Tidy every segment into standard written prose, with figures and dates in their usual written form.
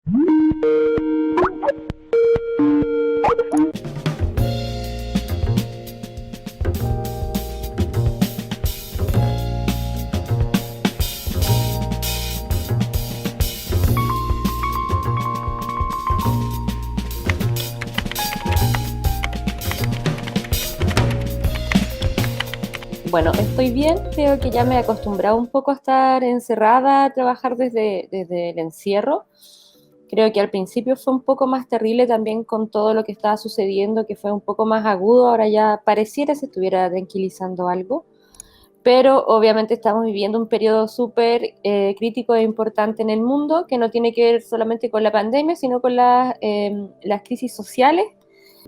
Bueno, estoy bien, creo que ya me he acostumbrado un poco a estar encerrada, a trabajar desde el encierro. Creo que al principio fue un poco más terrible también con todo lo que estaba sucediendo, que fue un poco más agudo, ahora ya pareciera se estuviera tranquilizando algo, pero obviamente estamos viviendo un periodo súper crítico e importante en el mundo, que no tiene que ver solamente con la pandemia, sino con las crisis sociales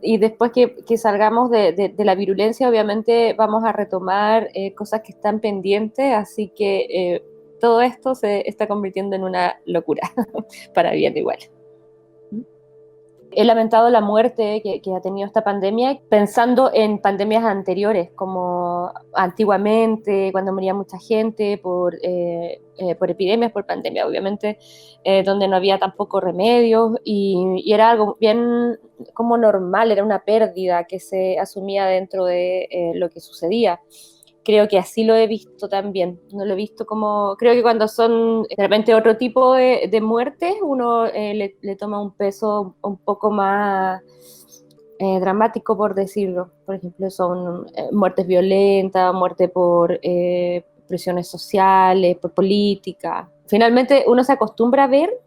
y después que salgamos de la virulencia, obviamente vamos a retomar cosas que están pendientes, así que todo esto se está convirtiendo en una locura, para bien igual. He lamentado la muerte que ha tenido esta pandemia, pensando en pandemias anteriores, como antiguamente, cuando moría mucha gente por epidemias, por pandemia, obviamente, donde no había tampoco remedios y era algo bien como normal, era una pérdida que se asumía dentro de lo que sucedía. Creo que así lo he visto también. No lo he visto como. Creo que cuando son de repente otro tipo de muertes, uno le toma un peso un poco más dramático, por decirlo. Por ejemplo, son muertes violentas, muerte por presiones sociales, por política. Finalmente, uno se acostumbra a ver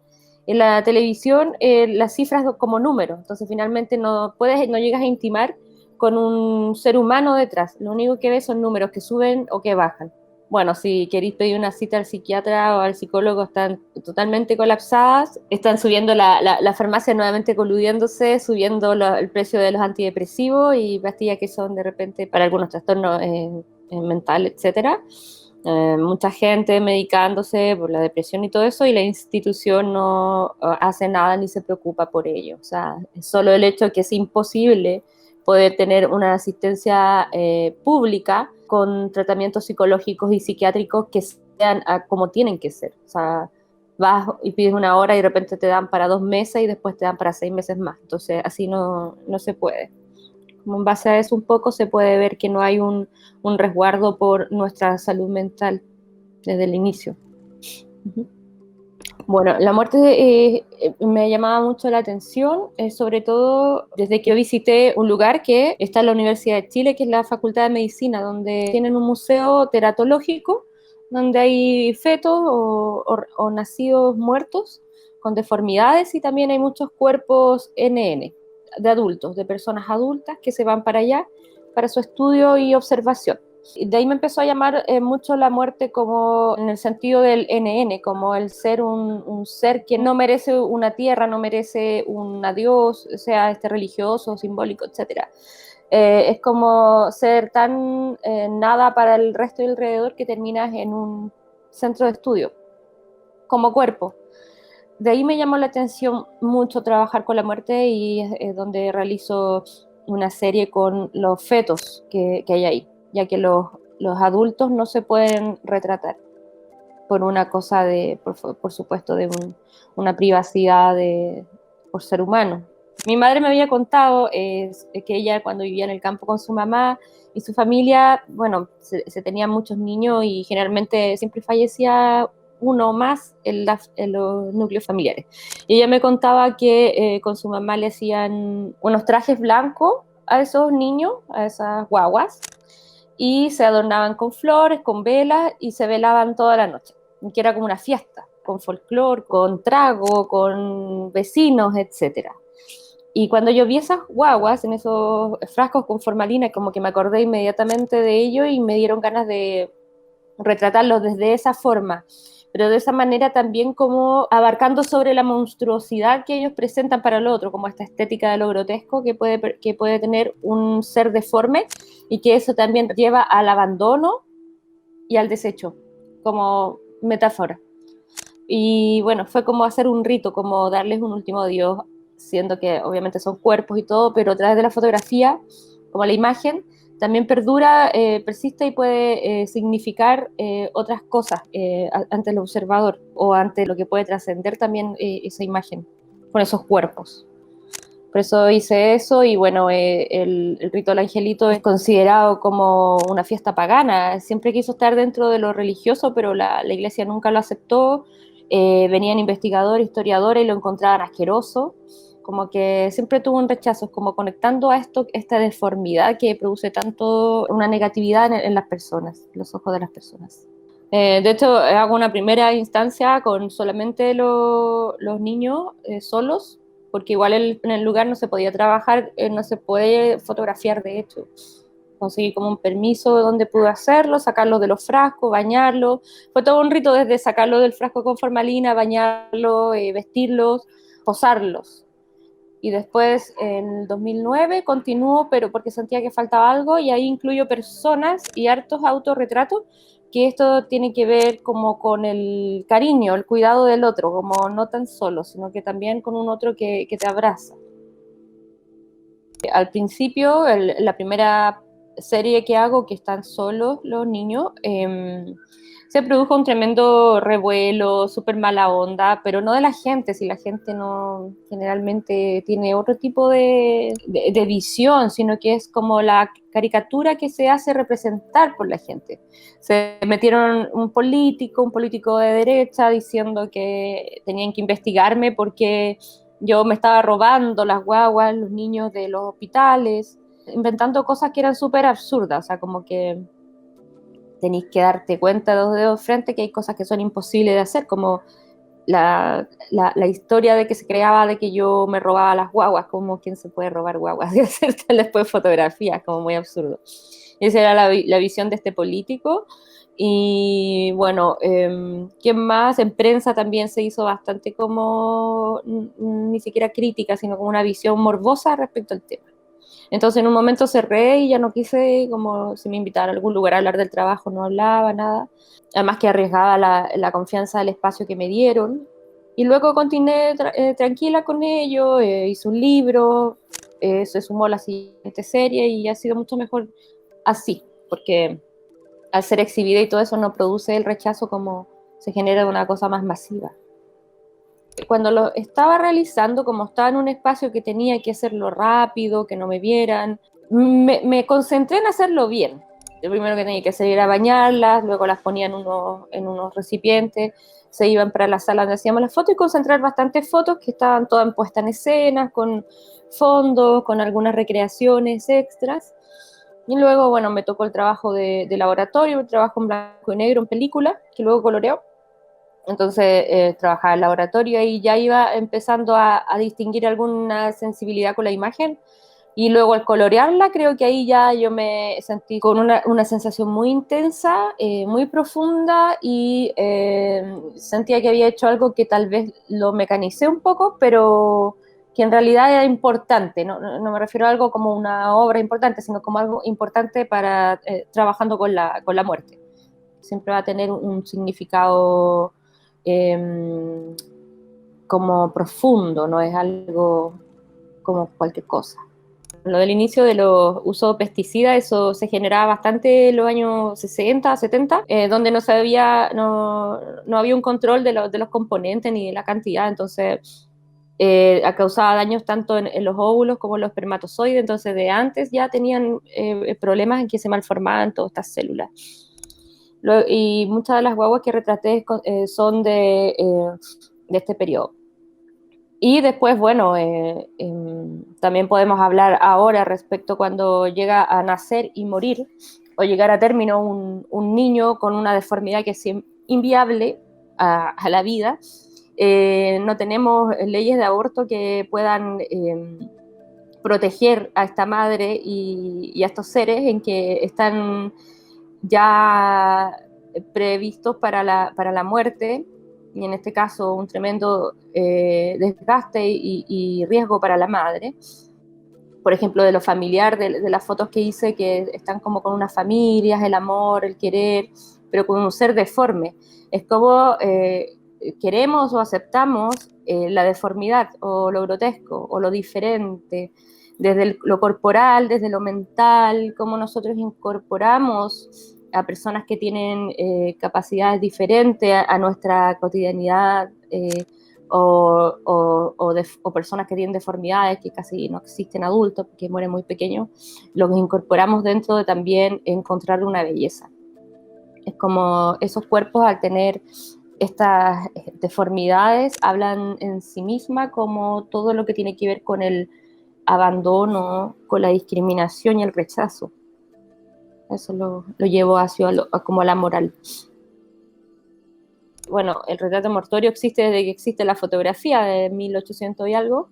en la televisión las cifras como números. Entonces, finalmente, no llegas a intimar con un ser humano detrás. Lo único que ves son números que suben o que bajan. Bueno, si queréis pedir una cita al psiquiatra o al psicólogo, están totalmente colapsadas, están subiendo la farmacia nuevamente coludiéndose, subiendo el precio de los antidepresivos y pastillas que son de repente para algunos trastornos mentales, etcétera. Mucha gente medicándose por la depresión y todo eso, y la institución no hace nada ni se preocupa por ello. O sea, solo el hecho de que es imposible poder tener una asistencia pública con tratamientos psicológicos y psiquiátricos que sean como tienen que ser. O sea, vas y pides una hora y de repente te dan para 2 meses y después te dan para 6 meses más. Entonces, así no se puede. Como en base a eso un poco se puede ver que no hay un resguardo por nuestra salud mental desde el inicio. Uh-huh. Bueno, la muerte me llamaba mucho la atención, sobre todo desde que yo visité un lugar que está en la Universidad de Chile, que es la Facultad de Medicina, donde tienen un museo teratológico, donde hay fetos o nacidos muertos con deformidades y también hay muchos cuerpos NN de adultos, de personas adultas que se van para allá para su estudio y observación. De ahí me empezó a llamar mucho la muerte como en el sentido del NN, como el ser un ser que no merece una tierra, no merece un adiós, sea religioso, simbólico, etc. Es como ser tan nada para el resto y alrededor que terminas en un centro de estudio, como cuerpo. De ahí me llamó la atención mucho trabajar con la muerte y es donde realizo una serie con los fetos que hay ahí, ya que los adultos no se pueden retratar por una cosa por supuesto, una privacidad por ser humano. Mi madre me había contado que ella cuando vivía en el campo con su mamá y su familia, bueno, se tenían muchos niños y generalmente siempre fallecía uno más en los núcleos familiares. Y ella me contaba que con su mamá le hacían unos trajes blancos a esos niños, a esas guaguas, y se adornaban con flores, con velas y se velaban toda la noche, que era como una fiesta, con folclore, con trago, con vecinos, etcétera. Y cuando yo vi esas guaguas en esos frascos con formalina, como que me acordé inmediatamente de ello y me dieron ganas de retratarlos desde esa forma, pero de esa manera también como abarcando sobre la monstruosidad que ellos presentan para el otro, como esta estética de lo grotesco que puede tener un ser deforme y que eso también lleva al abandono y al desecho, como metáfora. Y bueno, fue como hacer un rito, como darles un último adiós, siendo que obviamente son cuerpos y todo, pero a través de la fotografía, como la imagen, también perdura, persiste y puede significar otras cosas ante el observador o ante lo que puede trascender también esa imagen. con esos cuerpos. Por eso hice eso y bueno, el rito del angelito es considerado como una fiesta pagana. Siempre quiso estar dentro de lo religioso, pero la iglesia nunca lo aceptó. Venían investigadores, historiadores y lo encontraban asqueroso. Como que siempre tuvo un rechazo, como conectando a esto, esta deformidad que produce tanto una negatividad en las personas, en los ojos de las personas. De hecho, hago una primera instancia con solamente los niños solos, porque igual en el lugar no se podía trabajar, no se puede fotografiar, de hecho. Conseguí como un permiso donde pude hacerlo, sacarlos de los frascos, bañarlos. Fue todo un rito desde sacarlos del frasco con formalina, bañarlos, vestirlos, posarlos. Y después, en el 2009, continúo, pero porque sentía que faltaba algo, y ahí incluyo personas y hartos autorretratos, que esto tiene que ver como con el cariño, el cuidado del otro, como no tan solo, sino que también con un otro que te abraza. Al principio, la primera serie que hago, que están solos los niños, se produjo un tremendo revuelo, súper mala onda, pero no de la gente, si la gente no generalmente tiene otro tipo de visión, sino que es como la caricatura que se hace representar por la gente. Se metieron un político de derecha, diciendo que tenían que investigarme porque yo me estaba robando las guaguas, los niños de los hospitales, inventando cosas que eran súper absurdas, o sea, como que tenéis que darte cuenta de los dedos frente que hay cosas que son imposibles de hacer, como la historia de que se creaba de que yo me robaba las guaguas, como quién se puede robar guaguas y hacer después fotografías, como muy absurdo. Esa era la visión de este político. Y bueno, ¿quién más? En prensa también se hizo bastante como, ni siquiera crítica, sino como una visión morbosa respecto al tema. Entonces en un momento cerré y ya no quise, como si me invitaran a algún lugar a hablar del trabajo, no hablaba nada. Además que arriesgaba la confianza del espacio que me dieron. Y luego continué tranquila con ello, hice un libro, se sumó a la siguiente serie y ha sido mucho mejor así, porque al ser exhibida y todo eso no produce el rechazo como se genera una cosa más masiva. Cuando lo estaba realizando, como estaba en un espacio que tenía que hacerlo rápido, que no me vieran, me concentré en hacerlo bien. Lo primero que tenía que hacer era bañarlas, luego las ponía en unos recipientes, se iban para la sala donde hacíamos las fotos y concentrar bastantes fotos que estaban todas puestas en escenas, con fondos, con algunas recreaciones extras. Y luego, bueno, me tocó el trabajo de laboratorio, el trabajo en blanco y negro en película, que luego coloreó. Entonces trabajaba en laboratorio y ya iba empezando a distinguir alguna sensibilidad con la imagen. Y luego al colorearla, creo que ahí ya yo me sentí con una sensación muy intensa, muy profunda, y sentía que había hecho algo que tal vez lo mecanicé un poco, pero que en realidad era importante. No me refiero a algo como una obra importante, sino como algo importante para trabajando con la muerte. Siempre va a tener un significado eh, como profundo, no es algo como cualquier cosa. Lo del inicio de los usos de pesticidas, eso se generaba bastante en los años 60, 70, donde no había un control de los componentes ni de la cantidad, entonces causaba daños tanto en los óvulos como en los espermatozoides, entonces de antes ya tenían problemas en que se malformaban todas estas células. Y muchas de las guaguas que retraté son de este periodo. Y después, bueno, también podemos hablar ahora respecto cuando llega a nacer y morir, o llegar a término un niño con una deformidad que es inviable a la vida. No tenemos leyes de aborto que puedan proteger a esta madre y a estos seres en que están ya previstos para la muerte, y en este caso un tremendo desgaste y riesgo para la madre. Por ejemplo, de lo familiar, de las fotos que hice, que están como con unas familias, el amor, el querer, pero con un ser deforme. Es como queremos o aceptamos la deformidad o lo grotesco o lo diferente, desde lo corporal, desde lo mental, cómo nosotros incorporamos a personas que tienen capacidades diferentes a nuestra cotidianidad o o personas que tienen deformidades, que casi no existen adultos, porque mueren muy pequeños, lo que incorporamos dentro de también encontrar una belleza. Es como esos cuerpos, al tener estas deformidades, hablan en sí misma como todo lo que tiene que ver con el abandono, con la discriminación y el rechazo. Eso lo llevo hacia como la moral. Bueno, el retrato mortuorio existe desde que existe la fotografía, de 1800 y algo.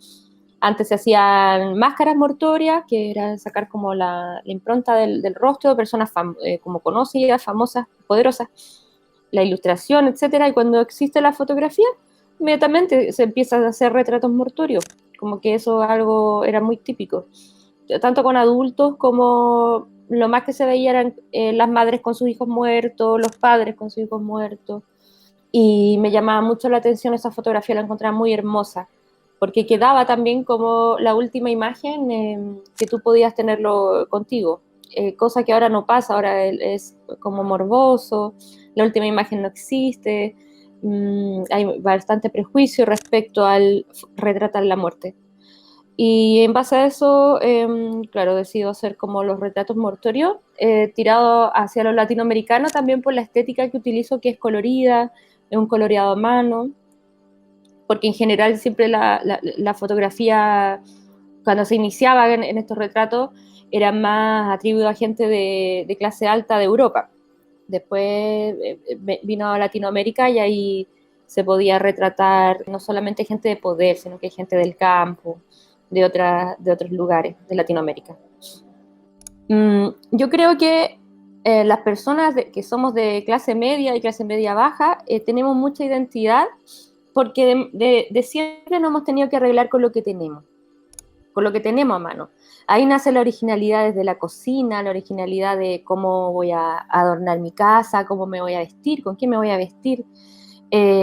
Antes se hacían máscaras mortuorias, que era sacar como la impronta del rostro de personas como conocidas, famosas, poderosas, la ilustración, etcétera. Y cuando existe la fotografía, inmediatamente se empiezan a hacer retratos mortuorios, como que eso algo era muy típico, tanto con adultos como lo más que se veía eran las madres con sus hijos muertos, los padres con sus hijos muertos, y me llamaba mucho la atención esa fotografía, la encontraba muy hermosa, porque quedaba también como la última imagen que tú podías tenerlo contigo, cosa que ahora no pasa, ahora es como morboso, la última imagen no existe, hay bastante prejuicio respecto al retratar la muerte. Y en base a eso, claro, decido hacer como los retratos mortuorios, tirado hacia lo latinoamericano también por la estética que utilizo, que es colorida, es un coloreado a mano, porque en general siempre la fotografía, cuando se iniciaba en estos retratos, era más atribuido a gente de clase alta de Europa. Después vino a Latinoamérica y ahí se podía retratar no solamente gente de poder, sino que gente del campo, de otros lugares de Latinoamérica. Yo creo que las personas que somos de clase media y clase media baja tenemos mucha identidad porque de siempre nos hemos tenido que arreglar con lo que tenemos a mano. Ahí nace la originalidad desde la cocina, la originalidad de cómo voy a adornar mi casa, cómo me voy a vestir, con qué me voy a vestir.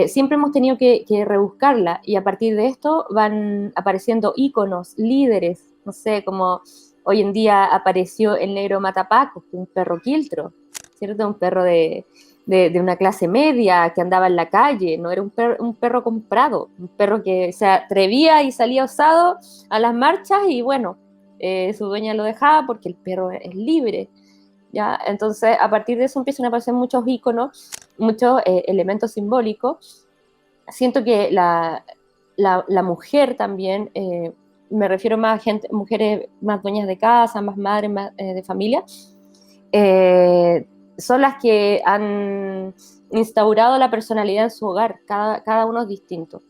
Siempre hemos tenido que rebuscarla, y a partir de esto van apareciendo íconos, líderes, no sé, como hoy en día apareció el negro Matapaco, un perro quiltro, ¿cierto? Un perro de una clase media que andaba en la calle, no era un perro comprado, un perro que se atrevía y salía osado a las marchas, y bueno, su dueña lo dejaba porque el perro es libre. ¿Ya? Entonces, a partir de eso empiezan a aparecer muchos íconos, muchos elementos simbólicos. Siento que la mujer también, me refiero más a mujeres más dueñas de casa, más madres más, de familia, eh, son las que han instaurado la personalidad en su hogar, cada uno es distinto.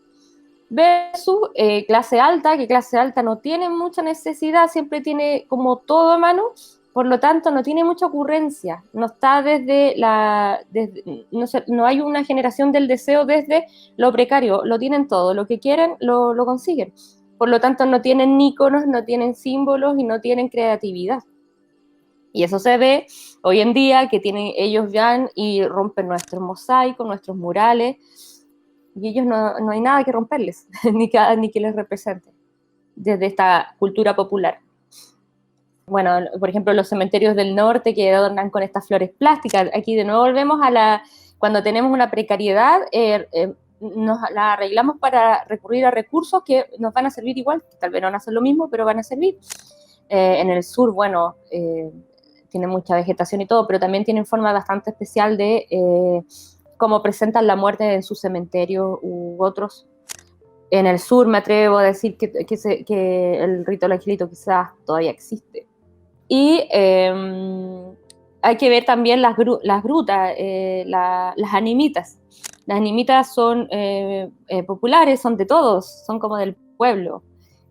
Versus clase alta, que clase alta no tiene mucha necesidad, siempre tiene como todo a mano, por lo tanto no tiene mucha ocurrencia, no está no hay una generación del deseo desde lo precario, lo tienen todo, lo que quieren lo consiguen, por lo tanto no tienen íconos, no tienen símbolos y no tienen creatividad. Y eso se ve hoy en día, que ellos van y rompen nuestros mosaicos, nuestros murales, y ellos no hay nada que romperles, ni que les represente, desde esta cultura popular. Bueno, por ejemplo, los cementerios del norte que adornan con estas flores plásticas. Aquí de nuevo volvemos cuando tenemos una precariedad, nos la arreglamos para recurrir a recursos que nos van a servir igual, que tal vez no van a hacer lo mismo, pero van a servir. En el sur, bueno, tiene mucha vegetación y todo, pero también tienen forma bastante especial de cómo presentan la muerte en su cementerio u otros. En el sur me atrevo a decir que el rito del angelito quizás todavía existe. Y hay que ver también las grutas, las animitas. Las animitas son populares, son de todos, son como del pueblo.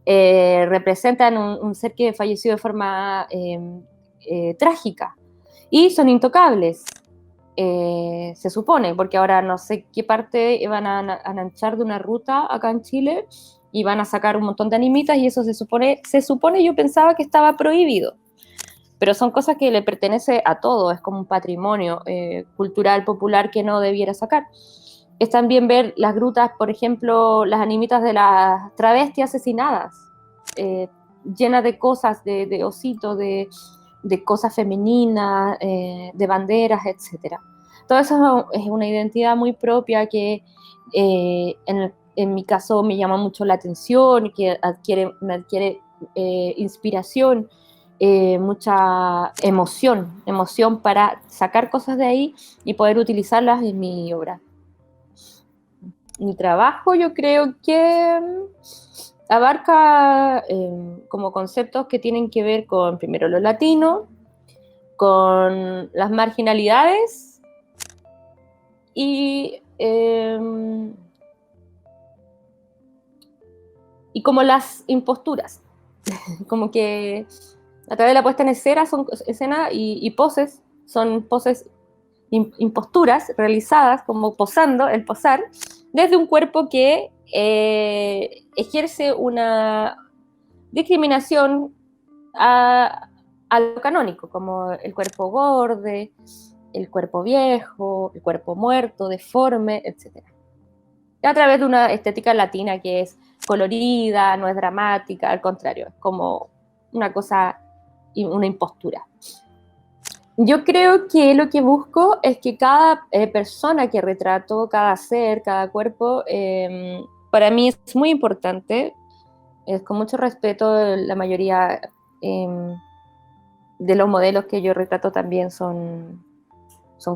Representan un ser que falleció de forma trágica y son intocables. Se supone, porque ahora no sé qué parte van a anchar de una ruta acá en Chile y van a sacar un montón de animitas, y eso se supone, yo pensaba que estaba prohibido, pero son cosas que le pertenece a todo, es como un patrimonio cultural, popular, que no debiera sacar. Es también ver las grutas, por ejemplo, las animitas de las travestis asesinadas, llenas de cosas, de ositos, de cosas femeninas, de banderas, etc. Todo eso es una identidad muy propia que en mi caso me llama mucho la atención, que me adquiere inspiración, mucha emoción para sacar cosas de ahí y poder utilizarlas en mi obra. Mi trabajo yo creo que abarca como conceptos que tienen que ver con, primero, lo latino, con las marginalidades y como las imposturas, como que a través de la puesta en escena y poses, son poses, imposturas realizadas como posando, el posar, desde un cuerpo que ejerce una discriminación a lo canónico, como el cuerpo gordo, el cuerpo viejo, el cuerpo muerto, deforme, etc. A través de una estética latina que es colorida, no es dramática, al contrario, es como una cosa, una impostura. Yo creo que lo que busco es que cada persona que retrato, cada ser, cada cuerpo, para mí es muy importante, es con mucho respeto, la mayoría de los modelos que yo retrato también son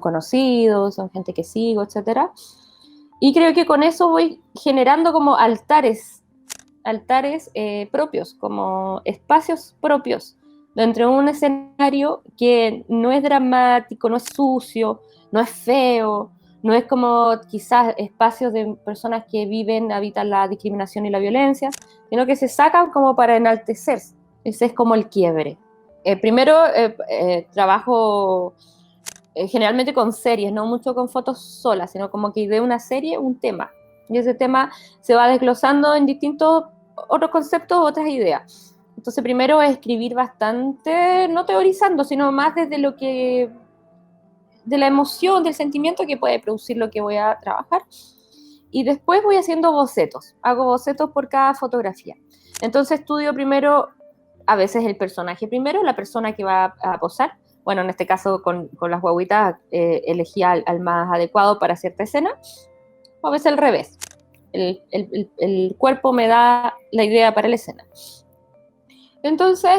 conocidos, son gente que sigo, etcétera. Y creo que con eso voy generando como altares propios, como espacios propios, dentro de un escenario que no es dramático, no es sucio, no es feo, no es como quizás espacios de personas que habitan la discriminación y la violencia, sino que se sacan como para enaltecerse. Ese es como el quiebre. Primero, trabajo generalmente con series, no mucho con fotos solas, sino como que de una serie un tema. Y ese tema se va desglosando en distintos otros conceptos, otras ideas. Entonces, primero es escribir bastante, no teorizando, sino más desde de la emoción, del sentimiento que puede producir lo que voy a trabajar. Y después voy haciendo bocetos. Hago bocetos por cada fotografía. Entonces estudio primero, a veces el personaje primero, la persona que va a posar. Bueno, en este caso con las guaguitas elegí al más adecuado para cierta escena. O a veces al revés. El cuerpo me da la idea para la escena. Entonces,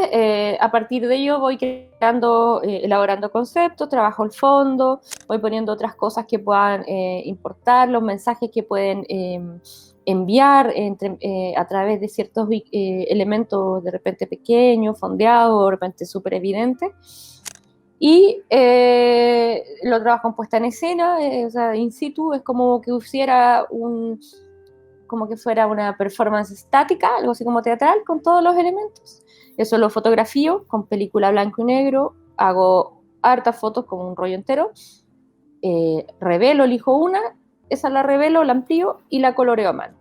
a partir de ello voy creando, elaborando conceptos, trabajo el fondo, voy poniendo otras cosas que puedan importar, los mensajes que pueden enviar a través de ciertos elementos de repente pequeños, fondeados, de repente súper evidentes. Y lo trabajo en puesta en escena, o sea, in situ, es como que como que fuera una performance estática, algo así como teatral, con todos los elementos. Eso lo fotografío con película blanco y negro, hago hartas fotos como un rollo entero, revelo, elijo una, esa la revelo, la amplío y la coloreo a mano.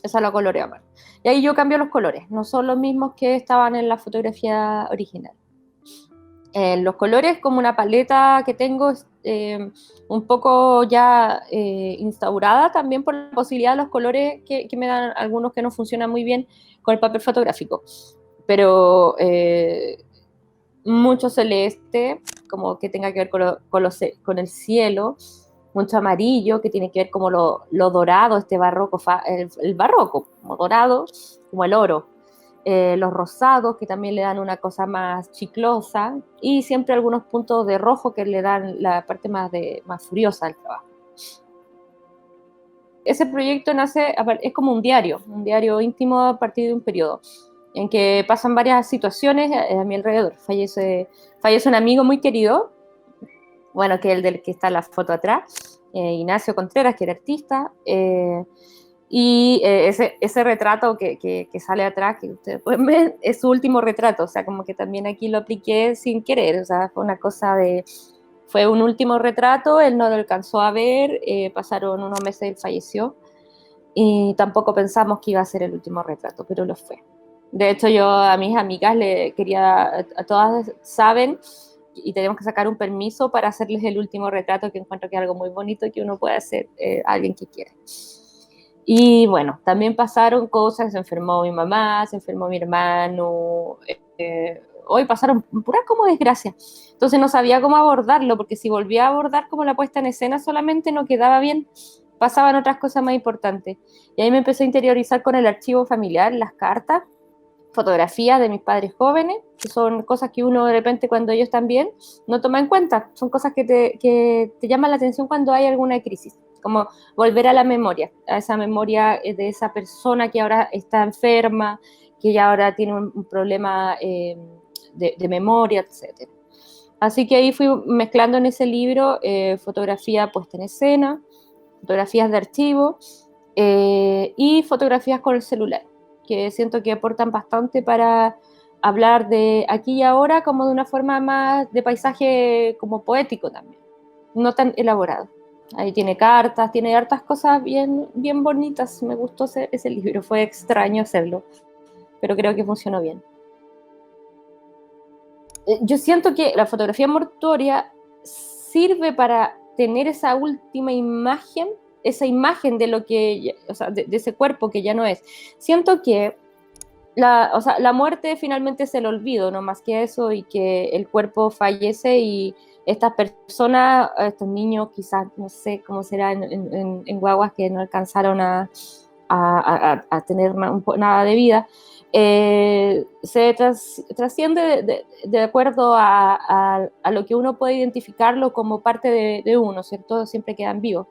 Esa la coloreo a mano. Y ahí yo cambio los colores, no son los mismos que estaban en la fotografía original. Los colores, como una paleta que tengo un poco ya instaurada también por la posibilidad de los colores que me dan algunos que no funcionan muy bien con el papel fotográfico. Pero mucho celeste, como que tenga que ver con el cielo, mucho amarillo, que tiene que ver como lo dorado, este barroco, el barroco, como dorado, como el oro. Los rosados, que también le dan una cosa más chiclosa, y siempre algunos puntos de rojo que le dan la parte más furiosa al trabajo. Ese proyecto es como un diario íntimo a partir de un periodo, en que pasan varias situaciones a mi alrededor. Fallece un amigo muy querido, bueno, que es el del que está la foto atrás, Ignacio Contreras, que era artista, y ese retrato que sale atrás, que ustedes pueden ver, es su último retrato, o sea, como que también aquí lo apliqué sin querer, o sea, fue un último retrato, él no lo alcanzó a ver, pasaron unos meses, él falleció, y tampoco pensamos que iba a ser el último retrato, pero lo fue. De hecho, yo a mis amigas a todas saben, y tenemos que sacar un permiso para hacerles el último retrato, que encuentro que es algo muy bonito que uno puede hacer a alguien que quiere. Y bueno, también pasaron cosas, se enfermó mi mamá, se enfermó mi hermano, hoy pasaron puras como desgracias. Entonces no sabía cómo abordarlo, porque si volvía a abordar como la puesta en escena solamente no quedaba bien. pasaban otras cosas más importantes. Y ahí me empecé a interiorizar con el archivo familiar, las cartas, fotografías de mis padres jóvenes, que son cosas que uno de repente cuando ellos están bien no toma en cuenta, son cosas que te llaman la atención cuando hay alguna crisis, como volver a la memoria, a esa memoria de esa persona que ahora está enferma, que ya ahora tiene un problema de memoria, etc. Así que ahí fui mezclando en ese libro fotografía puesta en escena, fotografías de archivo y fotografías con el celular, que siento que aportan bastante para hablar de aquí y ahora como de una forma más de paisaje como poético también, no tan elaborado. Ahí tiene cartas, tiene hartas cosas bien, bien bonitas, me gustó ese libro, fue extraño hacerlo, pero creo que funcionó bien. Yo siento que la fotografía mortuoria sirve para tener esa última imagen, esa imagen de lo que, o sea, de ese cuerpo que ya no es. Siento que o sea, la muerte finalmente es el olvido, no más que eso, y que el cuerpo fallece y estas personas, estos niños, quizás, no sé cómo será en guaguas que no alcanzaron a tener nada de vida, se trasciende de acuerdo a lo que uno puede identificarlo como parte de uno, ¿cierto? Siempre quedan vivos.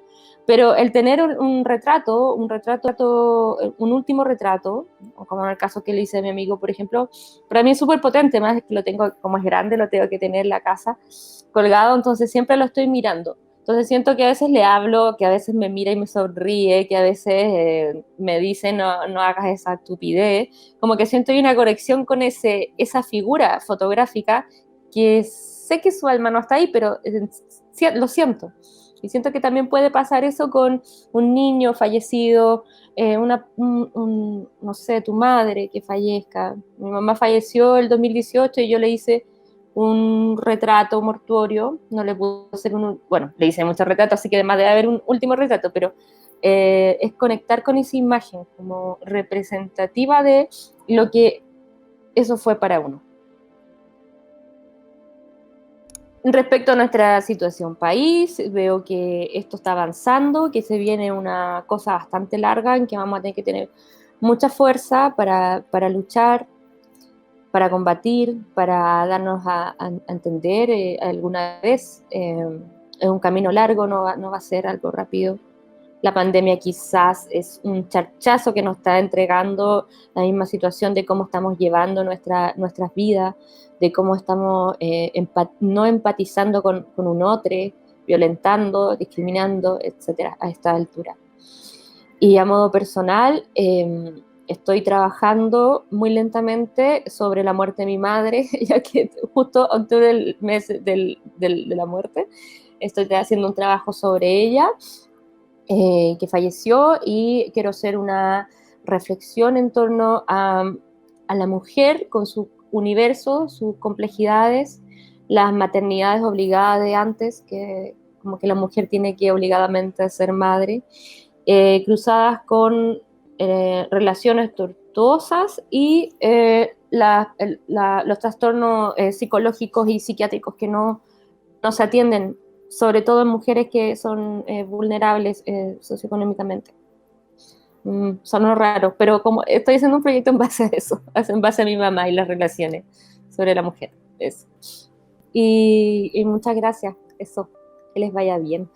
Pero el tener un retrato, un último retrato, como en el caso que le hice a mi amigo, por ejemplo, para mí es súper potente, más que lo tengo, como es grande, lo tengo que tener en la casa colgado, entonces siempre lo estoy mirando. Entonces siento que a veces le hablo, que a veces me mira y me sonríe, que a veces me dice no hagas esa estupidez, como que siento una conexión con esa figura fotográfica que sé que su alma no está ahí, pero lo siento. Y siento que también puede pasar eso con un niño fallecido, no sé, tu madre que fallezca. Mi mamá falleció el 2018 y yo le hice un retrato mortuorio, no le pude hacer bueno, le hice muchos retratos, así que además debe haber un último retrato, pero es conectar con esa imagen como representativa de lo que eso fue para uno. Respecto a nuestra situación país, veo que esto está avanzando, que se viene una cosa bastante larga en que vamos a tener que tener mucha fuerza para luchar, para combatir, para darnos a entender alguna vez. Es un camino largo, no va a ser algo rápido. La pandemia quizás es un charchazo que nos está entregando la misma situación de cómo estamos llevando nuestras vidas, de cómo estamos no empatizando con un otro, violentando, discriminando, etcétera, a esta altura. Y a modo personal, estoy trabajando muy lentamente sobre la muerte de mi madre, ya que justo octubre del mes de la muerte, estoy haciendo un trabajo sobre ella, que falleció, y quiero hacer una reflexión en torno a la mujer con su universo, sus complejidades, las maternidades obligadas de antes, que como que la mujer tiene que obligadamente ser madre, cruzadas con relaciones tortuosas y los trastornos psicológicos y psiquiátricos que no se atienden, sobre todo en mujeres que son vulnerables socioeconómicamente. Son raros, pero como estoy haciendo un proyecto en base a eso, en base a mi mamá y las relaciones sobre la mujer. Eso. Y muchas gracias, eso, que les vaya bien.